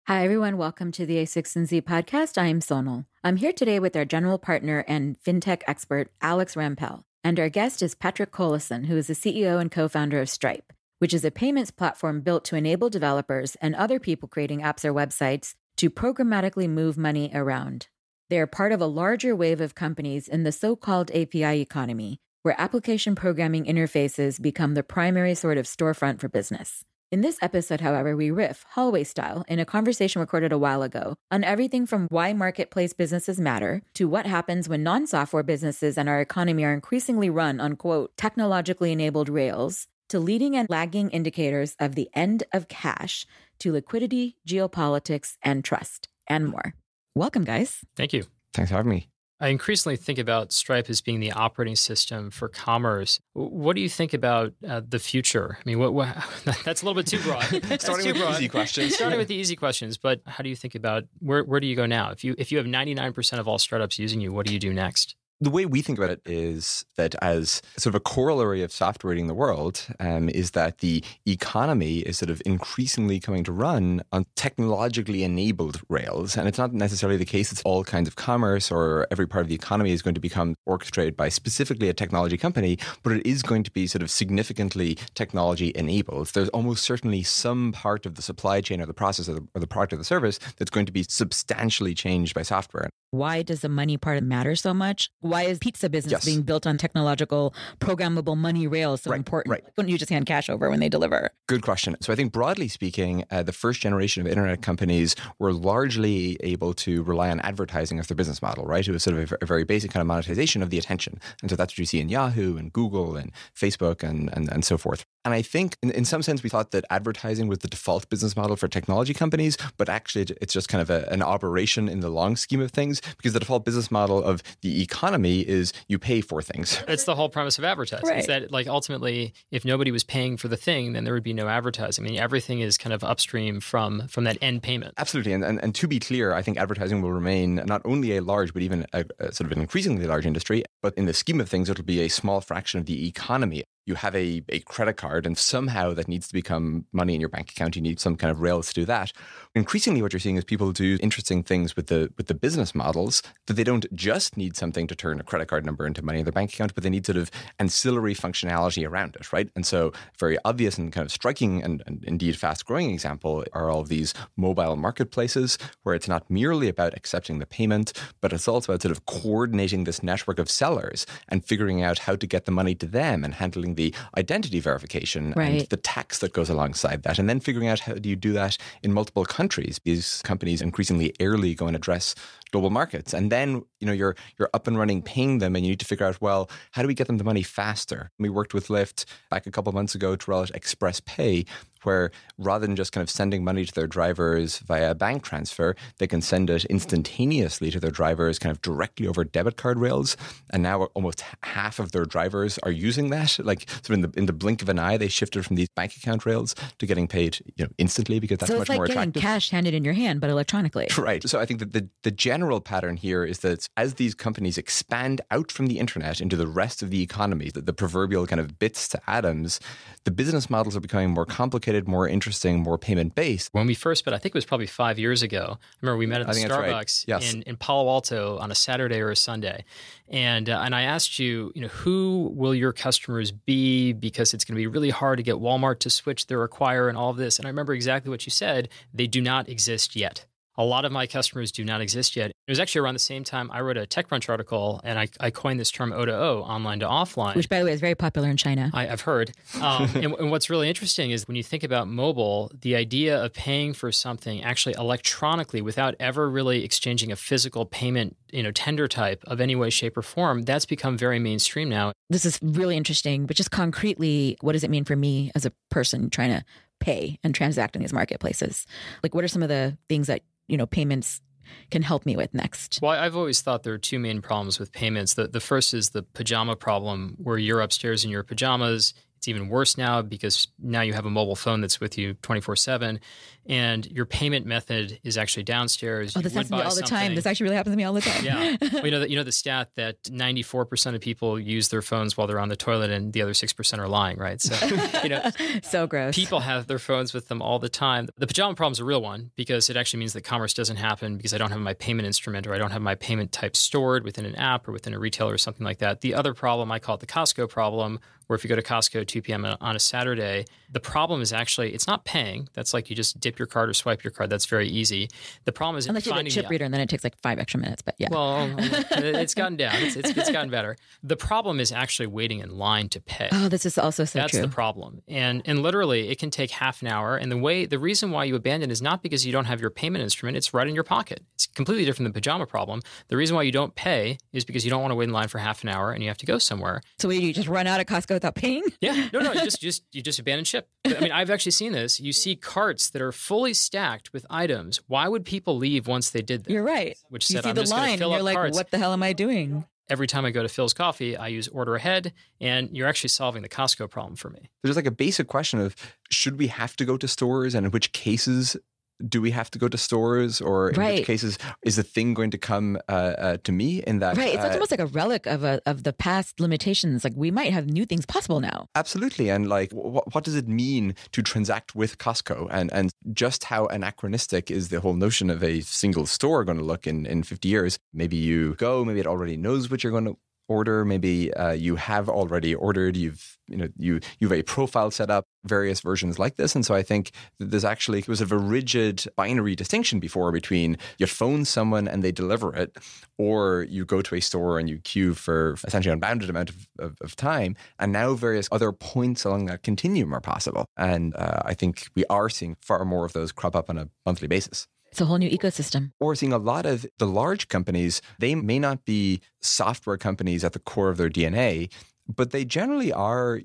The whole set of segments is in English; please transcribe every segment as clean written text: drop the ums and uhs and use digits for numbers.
Hi, everyone. Welcome to the a16z podcast. I'm Sonal. I'm here today with our general partner and fintech expert, Alex Rampell. And our guest is Patrick Collison, who is the CEO and co-founder of Stripe, which is a payments platform built to enable developers and other people creating apps or websites to programmatically move money around. They are part of a larger wave of companies in the so-called API economy, where application programming interfaces become the primary sort of storefront for business. In this episode, however, we riff, hallway style, in a conversation recorded a while ago on everything from why marketplace businesses matter to what happens when non-software businesses and our economy are increasingly run on, quote, technologically enabled rails, to leading and lagging indicators of the end of cash, to liquidity, geopolitics, and trust, and more. Welcome, guys. Thank you. Thanks for having me. I increasingly think about Stripe as being the operating system for commerce. What do you think about the future? I mean, that's a little bit too broad. Starting with the easy questions. Starting with the easy questions, but how do you think about where do you go now? If you have 99% of all startups using you, what do you do next? The way we think about it is that as sort of a corollary of software eating the world, is that the economy is sort of increasingly coming to run on technologically enabled rails. And it's not necessarily the case that all kinds of commerce or every part of the economy is going to become orchestrated by specifically a technology company, but it is going to be sort of significantly technology enabled. There's almost certainly some part of the supply chain or the process or the product or the service that's going to be substantially changed by software. Why does the money part matter so much? Why is pizza business being built on technological, programmable money rails so important? Right. Wouldn't you just hand cash over when they deliver? Good question. So I think broadly speaking, the first generation of internet companies were largely able to rely on advertising as their business model, right? It was sort of a very basic kind of monetization of the attention. And so that's what you see in Yahoo and Google and Facebook and so forth. And I think in some sense, we thought that advertising was the default business model for technology companies, but actually it's just kind of an aberration in the long scheme of things, because the default business model of the economy is you pay for things. It's the whole premise of advertising. Right. Is that like ultimately, if nobody was paying for the thing, then there would be no advertising. I mean, everything is kind of upstream from that end payment. Absolutely. And to be clear, I think advertising will remain not only a large, but even a sort of an increasingly large industry. But in the scheme of things, it'll be a small fraction of the economy. You have a credit card and somehow that needs to become money in your bank account. You need some kind of rails to do that. Increasingly, what you're seeing is people do interesting things with the business models, that they don't just need something to turn a credit card number into money in their bank account, but they need sort of ancillary functionality around it, right? And so very obvious and kind of striking and indeed fast growing example are all of these mobile marketplaces where it's not merely about accepting the payment, but it's also about sort of coordinating this network of sellers and figuring out how to get the money to them and handling the identity verification and the tax that goes alongside that, and then figuring out how do you do that in multiple countries. These companies increasingly early go and address global markets, and then you're up and running, paying them, and you need to figure out, well, how do we get them the money faster? We worked with Lyft back a couple of months ago to roll out Express Pay, where rather than just kind of sending money to their drivers via bank transfer, they can send it instantaneously to their drivers kind of directly over debit card rails. And now almost half of their drivers are using that. Like sort of in the blink of an eye, they shifted from these bank account rails to getting paid instantly, because that's much more attractive. So it's like getting cash handed in your hand, but electronically. Right. So I think that the general pattern here is that as these companies expand out from the internet into the rest of the economy, the proverbial kind of bits to atoms, the business models are becoming more complicated, more interesting, more payment-based. When we first met, I think it was probably 5 years ago. I remember we met at the Starbucks in Palo Alto on a Saturday or a Sunday. And I asked you, who will your customers be? Because it's going to be really hard to get Walmart to switch their acquire and all of this. And I remember exactly what you said. They do not exist yet. A lot of my customers do not exist yet. It was actually around the same time I wrote a TechCrunch article, and I coined this term O2O, online to offline. Which, by the way, is very popular in China. I've heard. And what's really interesting is when you think about mobile, the idea of paying for something actually electronically without ever really exchanging a physical payment, tender type of any way, shape, or form, that's become very mainstream now. This is really interesting, but just concretely, what does it mean for me as a person trying to pay and transact in these marketplaces? Like, what are some of the things that payments can help me with next? Well, I've always thought there are two main problems with payments. The first is the pajama problem, where you're upstairs in your pajamas It's even worse now because now you have a mobile phone that's with you 24/7, and your payment method is actually downstairs. Oh, this happens to me all the time. This actually really happens to me all the time. Yeah. Well, you know the stat that 94% of people use their phones while they're on the toilet and the other 6% are lying, right? So, so gross. People have their phones with them all the time. The pajama problem is a real one because it actually means that commerce doesn't happen because I don't have my payment instrument or I don't have my payment type stored within an app or within a retailer or something like that. The other problem, I call it the Costco problem, where if you go to Costco at 2 p.m. on a Saturday, the problem is actually, it's not paying. That's like you just dip your card or swipe your card. That's very easy. The problem is unless you have a chip reader and then it takes like 5 extra minutes, but yeah. Well, it's gotten down. It's gotten better. The problem is actually waiting in line to pay. Oh, this is also so That's true. That's the problem. And literally it can take half an hour. And the reason why you abandon is not because you don't have your payment instrument. It's right in your pocket. It's completely different than the pajama problem. The reason why you don't pay is because you don't want to wait in line for half an hour and you have to go somewhere. So you just run out of Costco without paying? Yeah. No, you just abandon ship. I mean, I've actually seen this. You see carts that are fully stacked with items. Why would people leave once they did that? You're right. Which you said, see I'm the just line and you're like, carts. What the hell am I doing? Every time I go to Phil's Coffee, I use order ahead, and you're actually solving the Costco problem for me. There's like a basic question of, should we have to go to stores, and in which cases do we have to go to stores, or in which cases is the thing going to come to me in that? Right. It's almost like a relic of the past limitations. Like we might have new things possible now. Absolutely. And like, what does it mean to transact with Costco? And just how anachronistic is the whole notion of a single store going to look in 50 years? Maybe you go, maybe it already knows what you're going to order. Maybe you have already ordered. You've a profile set up, various versions like this. And so I think that there's actually was a rigid binary distinction before between you phone someone and they deliver it, or you go to a store and you queue for essentially an unbounded amount of time. And now various other points along that continuum are possible. And I think we are seeing far more of those crop up on a monthly basis. It's a whole new ecosystem. Or seeing a lot of the large companies, they may not be software companies at the core of their DNA, but they generally are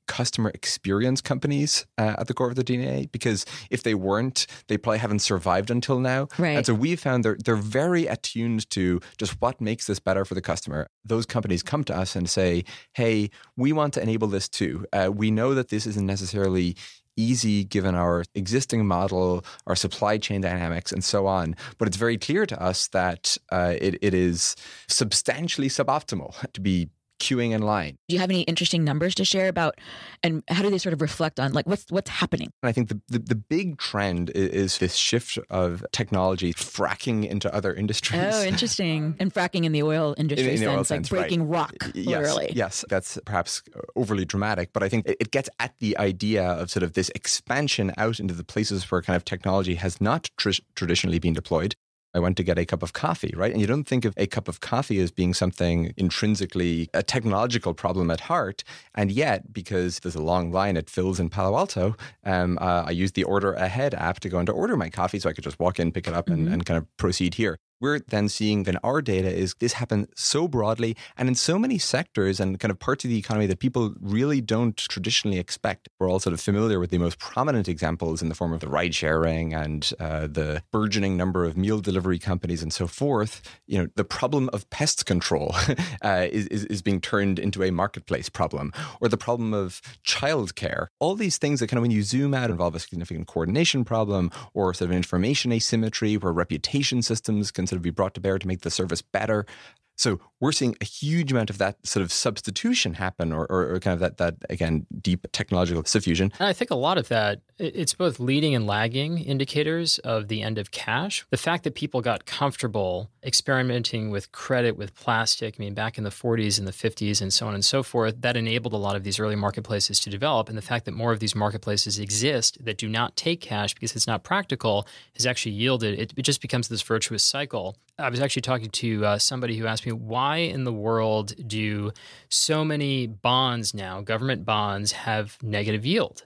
customer experience companies at the core of their DNA, because if they weren't, they probably haven't survived until now. Right. And so we've found they're very attuned to just what makes this better for the customer. Those companies come to us and say, hey, we want to enable this too. We know that this isn't necessarily easy given our existing model, our supply chain dynamics, and so on. But it's very clear to us that it is substantially suboptimal to be queuing in line. Do you have any interesting numbers to share about, and how do they sort of reflect on like what's happening? And I think the big trend is this shift of technology fracking into other industries. Oh, interesting. And fracking in the oil industry sense, like breaking rock, literally. Yes, that's perhaps overly dramatic, but I think it gets at the idea of sort of this expansion out into the places where kind of technology has not traditionally been deployed. I went to get a cup of coffee, right? And you don't think of a cup of coffee as being something intrinsically a technological problem at heart. And yet, because there's a long line at Phil's in Palo Alto, I used the Order Ahead app to go and to order my coffee so I could just walk in, pick it up, and kind of proceed here. We're then seeing in our data is this happen so broadly and in so many sectors and kind of parts of the economy that people really don't traditionally expect. We're all sort of familiar with the most prominent examples in the form of the ride sharing and the burgeoning number of meal delivery companies and so forth. You know, the problem of pest control is being turned into a marketplace problem, or the problem of childcare. All these things that kind of when you zoom out involve a significant coordination problem or sort of information asymmetry where reputation systems can sort of be brought to bear to make the service better. So we're seeing a huge amount of that sort of substitution happen or kind of that again, deep technological suffusion. And I think a lot of that, it's both leading and lagging indicators of the end of cash. The fact that people got comfortable experimenting with credit, with plastic, I mean, back in the 40s and the 50s and so on and so forth, that enabled a lot of these early marketplaces to develop. And the fact that more of these marketplaces exist that do not take cash because it's not practical has actually yielded, it just becomes this virtuous cycle. I was actually talking to somebody who asked me, why in the world do so many bonds now, government bonds, have negative yield?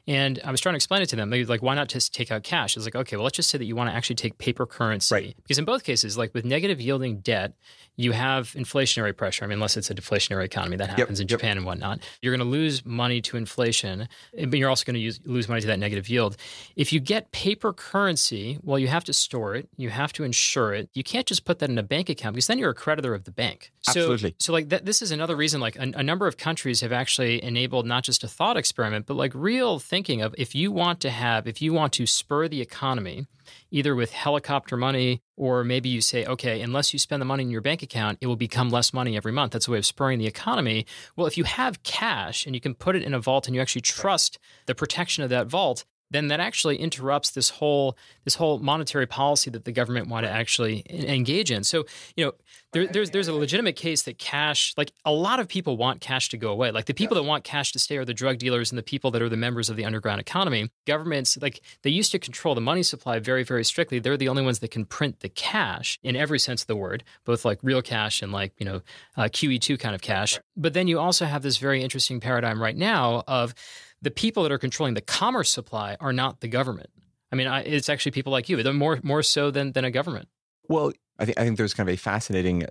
And I was trying to explain it to them. Maybe like, why not just take out cash? It's like, okay, well, let's just say that you want to actually take paper currency. Right. Because in both cases, like with negative yielding debt, you have inflationary pressure. I mean, unless it's a deflationary economy, that happens in Japan and whatnot. You're going to lose money to inflation, but you're also going to lose money to that negative yield. If you get paper currency, well, you have to store it. You have to insure it. You can't just put that in a bank account because then you're a creditor of the bank. Absolutely. So like this is another reason, like a number of countries have actually enabled not just a thought experiment, but like real thinking of if you want to spur the economy, either with helicopter money, or maybe you say, okay, unless you spend the money in your bank account, it will become less money every month. That's a way of spurring the economy. Well, if you have cash and you can put it in a vault and you actually trust the protection of that vault, then that actually interrupts this whole monetary policy that the government want to actually engage in. So, there's a legitimate case that cash, like a lot of people want cash to go away. Like the people that want cash to stay are the drug dealers and the people that are the members of the underground economy. Governments, like they used to control the money supply very, very strictly. They're the only ones that can print the cash in every sense of the word, both like real cash and like, QE2 kind of cash. But then you also have this very interesting paradigm right now of the people that are controlling the commerce supply are not the government. I mean, it's actually people like you. They're more so than a government. Well, I think there's kind of a fascinating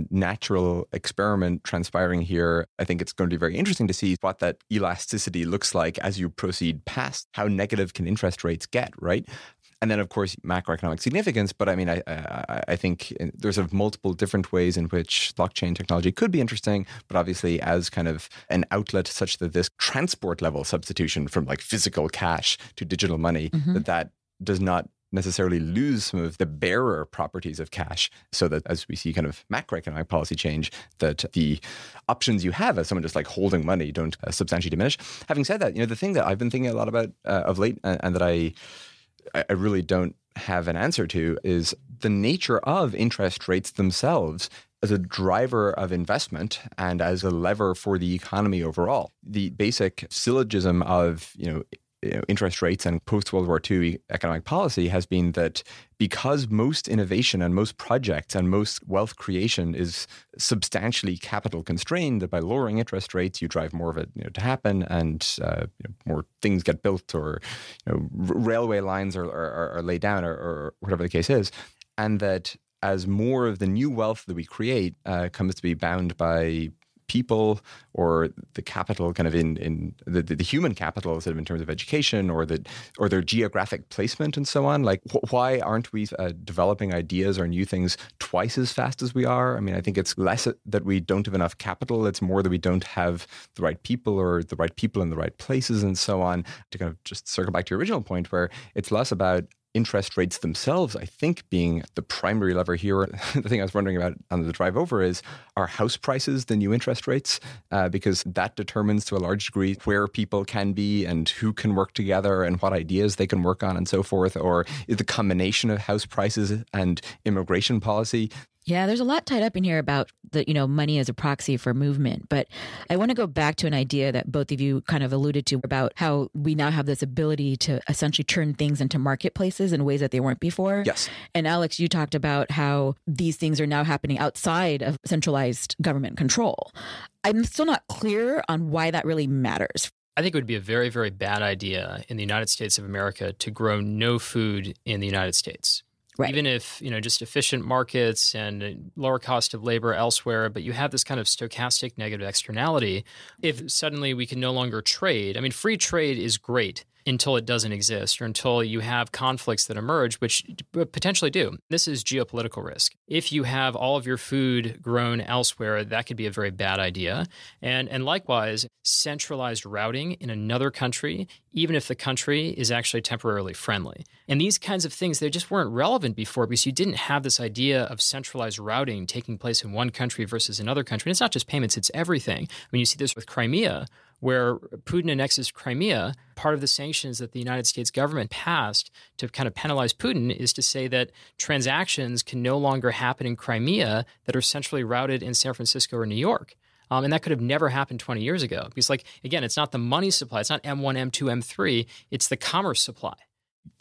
natural experiment transpiring here. I think it's going to be very interesting to see what that elasticity looks like as you proceed past how negative can interest rates get, right? And then, of course, macroeconomic significance. But I mean, I think there's sort of multiple different ways in which blockchain technology could be interesting. But obviously, as kind of an outlet such that this transport level substitution from like physical cash to digital money, that does not necessarily lose some of the bearer properties of cash, so that as we see kind of macroeconomic policy change, that the options you have as someone just like holding money don't substantially diminish. Having said that, the thing that I've been thinking a lot about of late, and that I really don't have an answer to, is the nature of interest rates themselves as a driver of investment and as a lever for the economy overall. The basic syllogism of, interest rates and post-World War II economic policy has been that because most innovation and most projects and most wealth creation is substantially capital constrained, that by lowering interest rates, you drive more of it to happen, and more things get built, or railway lines are laid down, or whatever the case is. And that as more of the new wealth that we create comes to be bound by people, or the capital kind of in the human capital sort of in terms of education, or their geographic placement and so on. Like, why aren't we developing ideas or new things twice as fast as we are? I mean, I think it's less that we don't have enough capital. It's more that we don't have the right people, or the right people in the right places and so on. To kind of just circle back to your original point, where it's less about interest rates themselves, I think, being the primary lever here. The thing I was wondering about on the drive over is, are house prices the new interest rates? Because that determines to a large degree where people can be and who can work together and what ideas they can work on and so forth. Or is the combination of house prices and immigration policy? Yeah, there's a lot tied up in here about the, money as a proxy for movement. But I want to go back to an idea that both of you kind of alluded to about how we now have this ability to essentially turn things into marketplaces in ways that they weren't before. Yes. And Alex, you talked about how these things are now happening outside of centralized government control. I'm still not clear on why that really matters. I think it would be a very, very bad idea in the United States of America to grow no food in the United States. Right. Even if, just efficient markets and lower cost of labor elsewhere, but you have this kind of stochastic negative externality. If suddenly we can no longer trade, I mean, free trade is great until it doesn't exist, or until you have conflicts that emerge, which potentially do. This is geopolitical risk. If you have all of your food grown elsewhere, that could be a very bad idea. And likewise, centralized routing in another country, even if the country is actually temporarily friendly. And these kinds of things, they just weren't relevant before, because you didn't have this idea of centralized routing taking place in one country versus another country. And it's not just payments, it's everything. I mean, you see this with Crimea, where Putin annexes Crimea. Part of the sanctions that the United States government passed to kind of penalize Putin is to say that transactions can no longer happen in Crimea that are centrally routed in San Francisco or New York. And that could have never happened 20 years ago. Because, again, it's not the money supply. It's not M1, M2, M3. It's the commerce supply.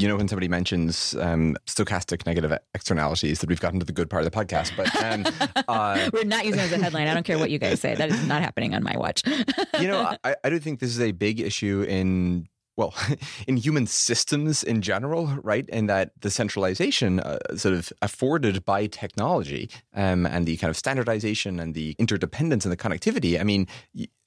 When somebody mentions stochastic negative externalities, that we've gotten to the good part of the podcast. But we're not using it as a headline. I don't care what you guys say. That is not happening on my watch. I do think this is a big issue in well, in human systems in general, right? And that the centralization sort of afforded by technology and the kind of standardization and the interdependence and the connectivity. I mean,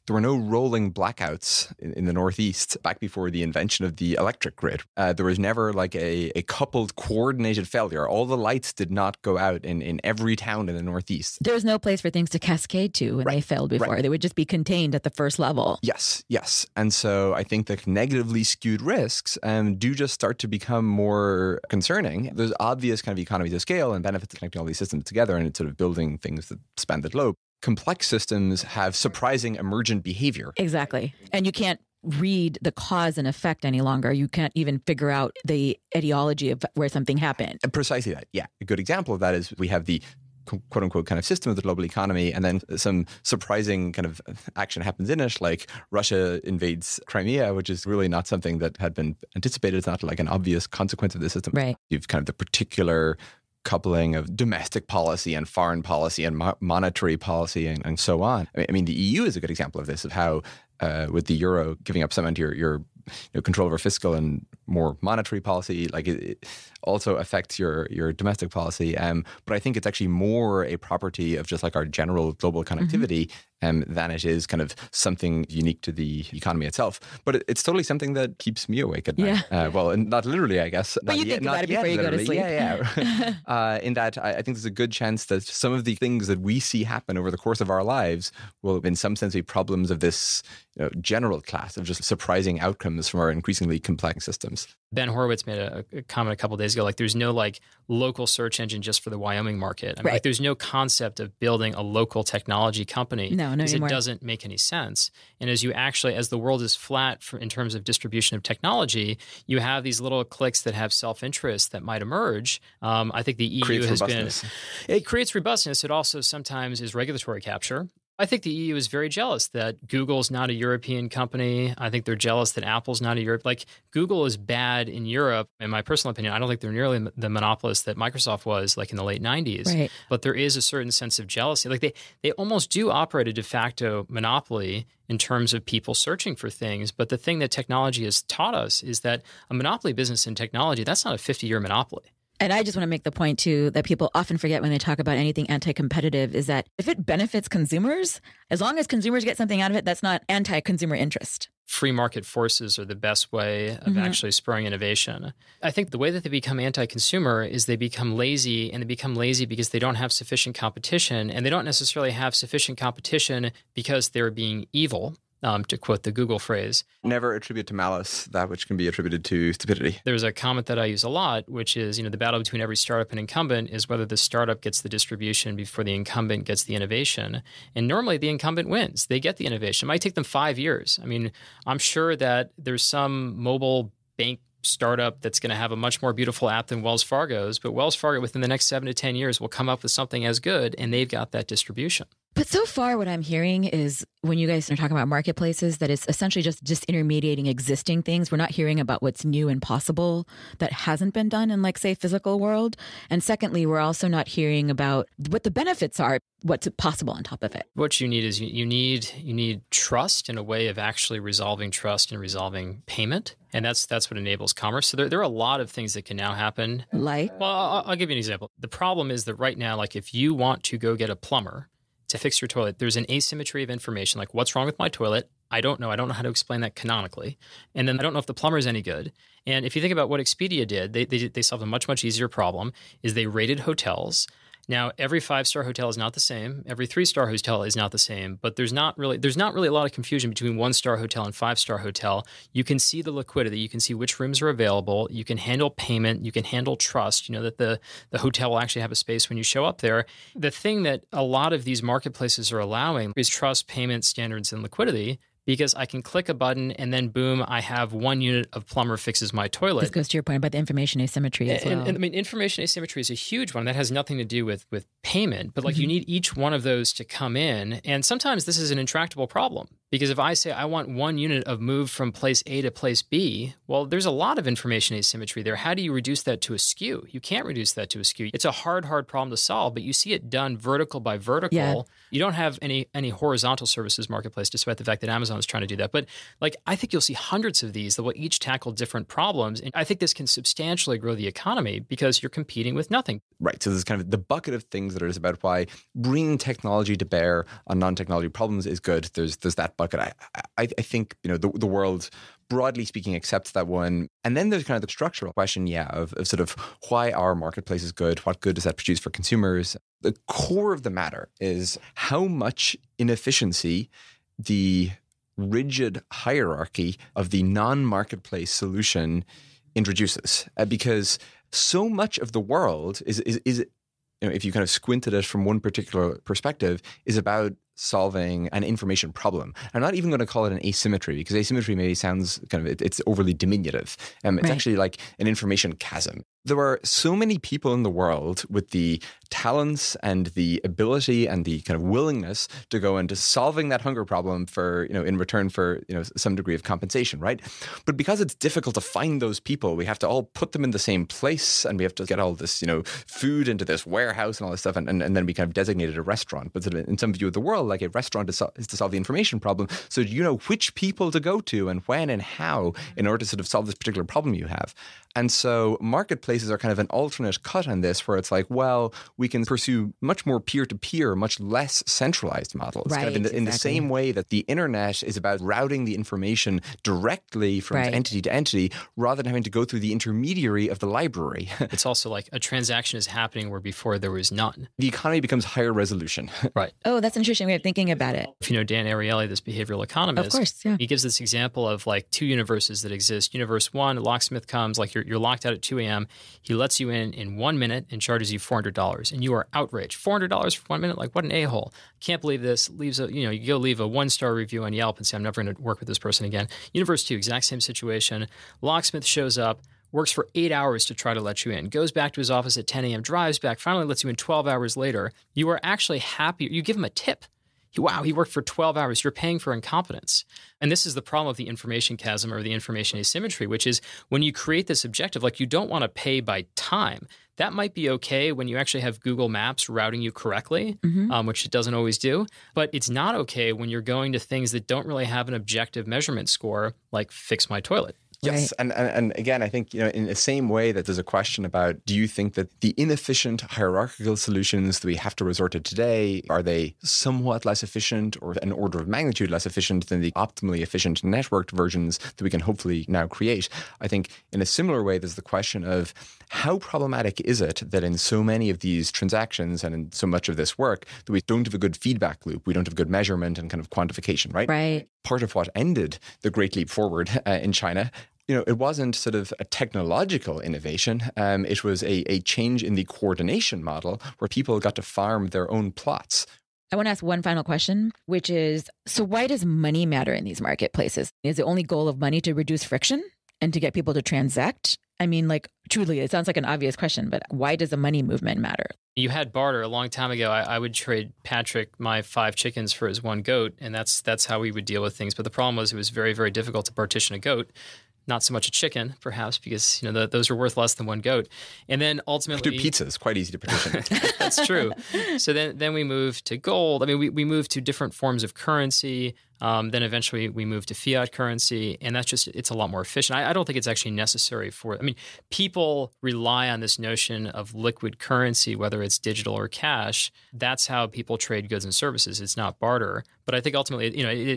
there were no rolling blackouts in the Northeast back before the invention of the electric grid. There was never like a coupled, coordinated failure. All the lights did not go out in every town in the Northeast. There was no place for things to cascade to when they failed before. Right. They would just be contained at the first level. Yes. And so I think the negatively skewed risks do just start to become more concerning. There's obvious kind of economies of scale and benefits of connecting all these systems together and it's sort of building things that span the globe. Complex systems have surprising emergent behavior. Exactly. And you can't read the cause and effect any longer. You can't even figure out the etiology of where something happened. And precisely that. Yeah. A good example of that is we have the quote unquote kind of system of the global economy, and then some surprising kind of action happens in it, like Russia invades Crimea, which is really not something that had been anticipated. It's not like an obvious consequence of the system. Right. You've kind of the particular coupling of domestic policy and foreign policy and monetary policy and so on. I mean, the EU is a good example of this, of how with the euro giving up some of your control over fiscal and more monetary policy, like it also affects your domestic policy. But I think it's actually more a property of just like our general global connectivity than it is kind of something unique to the economy itself. But it's totally something that keeps me awake at night. Well, and not literally, I guess. But you think about it before you go to sleep. Yeah. In that, I think there's a good chance that some of the things that we see happen over the course of our lives will, in some sense, be problems of this general class of just surprising outcomes from our increasingly complex systems. Ben Horowitz made a comment a couple of days ago, like there's no like local search engine just for the Wyoming market. I mean, like there's no concept of building a local technology company. No, because it doesn't make any sense. And as the world is flat in terms of distribution of technology, you have these little cliques that have self-interest that might emerge. I think the EU it creates robustness. It also sometimes is regulatory capture. I think the EU is very jealous that Google's not a European company. I think they're jealous that Apple's not a Europe. Like Google is bad in Europe. In my personal opinion, I don't think they're nearly the monopolist that Microsoft was like in the late 90s. Right. But there is a certain sense of jealousy. Like they almost do operate a de facto monopoly in terms of people searching for things. But the thing that technology has taught us is that a monopoly business in technology, that's not a 50-year monopoly. And I just want to make the point, too, that people often forget when they talk about anything anti-competitive is that if it benefits consumers, as long as consumers get something out of it, that's not anti-consumer interest. Free market forces are the best way of actually spurring innovation. I think the way that they become anti-consumer is they become lazy, and they become lazy because they don't have sufficient competition, and they don't necessarily have sufficient competition because they're being evil. To quote the Google phrase. Never attribute to malice that which can be attributed to stupidity. There's a comment that I use a lot, which is, the battle between every startup and incumbent is whether the startup gets the distribution before the incumbent gets the innovation. And normally the incumbent wins. They get the innovation. It might take them 5 years. I mean, I'm sure that there's some mobile bank startup that's going to have a much more beautiful app than Wells Fargo's, but Wells Fargo within the next 7 to 10 years will come up with something as good, and they've got that distribution. But so far what I'm hearing is when you guys are talking about marketplaces, that it's essentially just disintermediating existing things. We're not hearing about what's new and possible that hasn't been done in, like, say, physical world. And secondly, we're also not hearing about what the benefits are, what's possible on top of it. What you need is you need trust in a way of actually resolving trust and resolving payment. And that's what enables commerce. So there are a lot of things that can now happen. Like? Well, I'll give you an example. The problem is that right now, like if you want to go get a plumber to fix your toilet, there's an asymmetry of information, like what's wrong with my toilet? I don't know. I don't know how to explain that canonically. And then I don't know if the plumber is any good. And if you think about what Expedia did, they solved a much, much easier problem, is they rated hotels. Now, every 5-star hotel is not the same. Every 3-star hotel is not the same. But there's not really a lot of confusion between 1-star hotel and 5-star hotel. You can see the liquidity. You can see which rooms are available. You can handle payment. You can handle trust. You know that the hotel will actually have a space when you show up there. The thing that a lot of these marketplaces are allowing is trust, payment, standards, and liquidity. Because I can click a button and then boom, I have 1 unit of plumber fixes my toilet. This goes to your point about the information asymmetry as well. And I mean, information asymmetry is a huge one. That has nothing to do with payment. But like you need each one of those to come in. And sometimes this is an intractable problem Because if I say I want 1 unit of move from place A to place B, well, there's a lot of information asymmetry there. How do you reduce that to a skew? You can't reduce that to a skew. It's a hard problem to solve, but you see it done vertical by vertical. Yeah. You don't have any horizontal services marketplace, despite the fact that Amazon is trying to do that. But like, I think you'll see hundreds of these that will each tackle different problems. And I think this can substantially grow the economy because you're competing with nothing. Right. So there's kind of the bucket of things that is about why bringing technology to bear on non-technology problems is good. There's that bucket. I think, the world, broadly speaking, accepts that one. And then there's kind of the structural question, of sort of why are marketplaces good? What good does that produce for consumers? The core of the matter is how much inefficiency the rigid hierarchy of the non-marketplace solution introduces. Because so much of the world is if you kind of squint at it from one particular perspective, is about solving an information problem. I'm not even going to call it an asymmetry, because asymmetry maybe sounds kind of, it's overly diminutive. It's actually like an information chasm. There are so many people in the world with the talents and the ability and the kind of willingness to go into solving that hunger problem for, in return for, some degree of compensation, right? But because it's difficult to find those people, we have to all put them in the same place, and we have to get all this, food into this warehouse and all this stuff, and then we kind of designated a restaurant. But in some view of the world, like a restaurant is to solve the information problem. So you know which people to go to and when and how in order to sort of solve this particular problem you have. And so marketplaces are kind of an alternate cut on this, where it's like, well, we can pursue much more peer-to-peer, much less centralized models. Right, kind of in the same way that the internet is about routing the information directly from entity to entity, rather than having to go through the intermediary of the library. It's also like a transaction is happening where before there was none. The economy becomes higher resolution. Right. Oh, that's an interesting way of thinking about it. If you know Dan Ariely, this behavioral economist, of course, yeah. He gives this example of like 2 universes that exist. Universe 1, a locksmith comes, like you're locked out at 2 a.m. He lets you in 1 minute and charges you $400. And you are outraged. $400 for 1 minute? Like, what an a-hole. Can't believe this. Leaves you go leave a 1-star review on Yelp and say, I'm never going to work with this person again. Universe 2, exact same situation. Locksmith shows up, works for 8 hours to try to let you in, goes back to his office at 10 a.m., drives back, finally lets you in 12 hours later. You are actually happy. You give him a tip. Wow, he worked for 12 hours. You're paying for incompetence. And this is the problem of the information chasm or the information asymmetry, which is when you create this objective, like you don't want to pay by time. That might be okay when you actually have Google Maps routing you correctly, which it doesn't always do. But it's not okay when you're going to things that don't really have an objective measurement score, like fix my toilet. Yes. Right. And again, I think, in the same way that there's a question about, do you think that the inefficient hierarchical solutions that we have to resort to today, are they somewhat less efficient or an order of magnitude less efficient than the optimally efficient networked versions that we can hopefully now create? I think in a similar way, there's the question of how problematic is it that in so many of these transactions and in so much of this work that we don't have a good feedback loop, we don't have good measurement and kind of quantification, right? Right. Part of what ended the Great Leap Forward in China, it wasn't sort of a technological innovation. It was a change in the coordination model where people got to farm their own plots. I want to ask one final question, which is, so why does money matter in these marketplaces? Is the only goal of money to reduce friction and to get people to transact? I mean, like, truly, it sounds like an obvious question, but why does the money movement matter? You had barter a long time ago. I would trade Patrick my 5 chickens for his 1 goat, and that's how we would deal with things. But the problem was it was very, very difficult to partition a goat. Not so much a chicken, perhaps, because those are worth less than 1 goat. And then ultimately, do pizzas, quite easy to partition. That's true. So then we moved to gold. I mean, we moved to different forms of currency. Then eventually we moved to fiat currency, and it's a lot more efficient. I don't think it's actually necessary people rely on this notion of liquid currency, whether it's digital or cash. That's how people trade goods and services. It's not barter. But I think ultimately,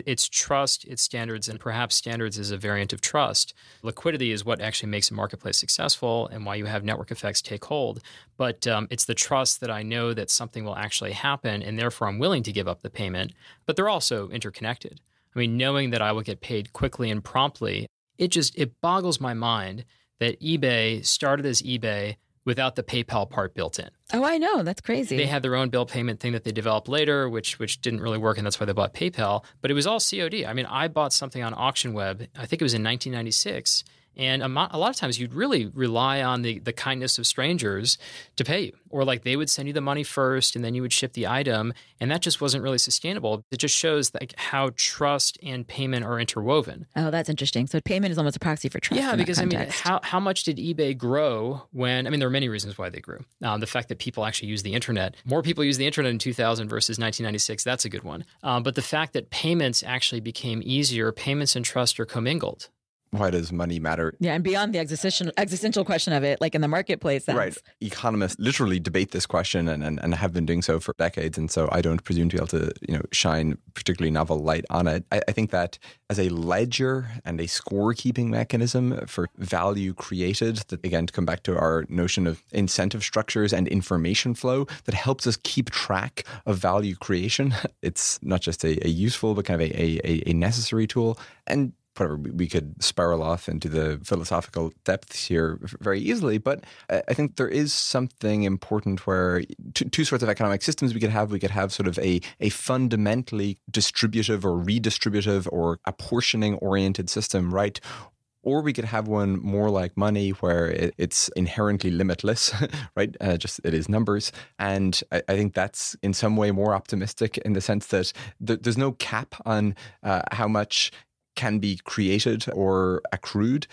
it's trust, it's standards, and perhaps standards is a variant of trust. Liquidity is what actually makes a marketplace successful and why you have network effects take hold. But it's the trust that I know that something will actually happen, and therefore I'm willing to give up the payment. But they're also interconnected. I mean, knowing that I will get paid quickly and promptly, it boggles my mind that eBay started as eBay without the PayPal part built in. Oh, I know. That's crazy. They had their own bill payment thing that they developed later, which didn't really work, and that's why they bought PayPal. But it was all COD. I mean, I bought something on AuctionWeb, I think it was in 1996, And a lot of times you'd really rely on the kindness of strangers to pay you. Or like they would send you the money first and then you would ship the item. And that just wasn't really sustainable. It just shows like how trust and payment are interwoven. Oh, that's interesting. So payment is almost a proxy for trust. Yeah, because I mean, how much did eBay grow when, I mean, there are many reasons why they grew. The fact that people actually use the internet. More people use the internet in 2000 versus 1996. That's a good one. But the fact that payments actually became easier, payments and trust are commingled. Why does money matter? Yeah, and beyond the existential question of it, like in the marketplace sense. Right. Economists literally debate this question and have been doing so for decades. And so I don't presume to be able to, shine particularly novel light on it. I think that as a ledger and a scorekeeping mechanism for value created, that again, to come back to our notion of incentive structures and information flow that helps us keep track of value creation. It's not just a useful, but kind of a necessary tool. And whatever, we could spiral off into the philosophical depths here very easily, but I think there is something important where two sorts of economic systems we could have. We could have sort of a fundamentally distributive or redistributive or apportioning-oriented system, right? Or we could have one more like money where it's inherently limitless, right? Just it is numbers. And I think that's in some way more optimistic in the sense that there's no cap on how much can be created or accrued.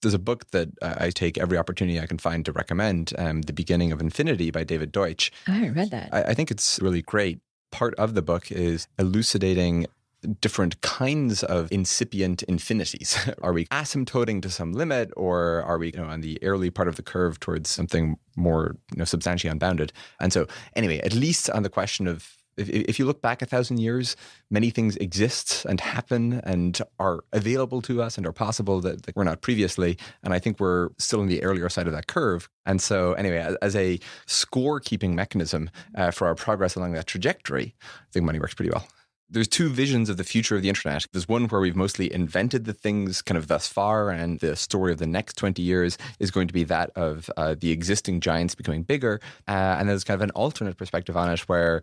There's a book that I take every opportunity I can find to recommend, The Beginning of Infinity by David Deutsch. I haven't read that. I think it's really great. Part of the book is elucidating different kinds of incipient infinities. Are we asymptoting to some limit, or are we on the early part of the curve towards something more substantially unbounded? And so anyway, at least on the question of if you look back 1,000 years, many things exist and happen and are available to us and are possible that were not previously. And I think we're still on the earlier side of that curve. And so anyway, as a score-keeping mechanism for our progress along that trajectory, I think money works pretty well. There's two visions of the future of the internet. There's one where we've mostly invented the things kind of thus far, and the story of the next 20 years is going to be that of the existing giants becoming bigger. And there's kind of an alternate perspective on it where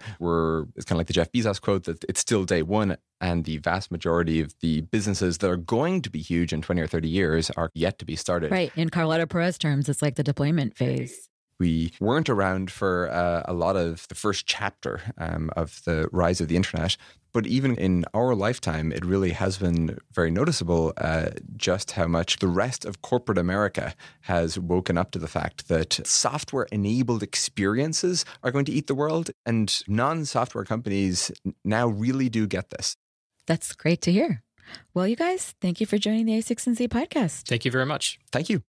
it's kind of like the Jeff Bezos quote that it's still day one, and the vast majority of the businesses that are going to be huge in 20 or 30 years are yet to be started. Right. In Carlotta Perez terms, it's like the deployment phase. We weren't around for a lot of the first chapter of the rise of the internet. But even in our lifetime, it really has been very noticeable just how much the rest of corporate America has woken up to the fact that software-enabled experiences are going to eat the world. And non-software companies now really do get this. That's great to hear. Well, you guys, thank you for joining the A16Z podcast. Thank you very much. Thank you.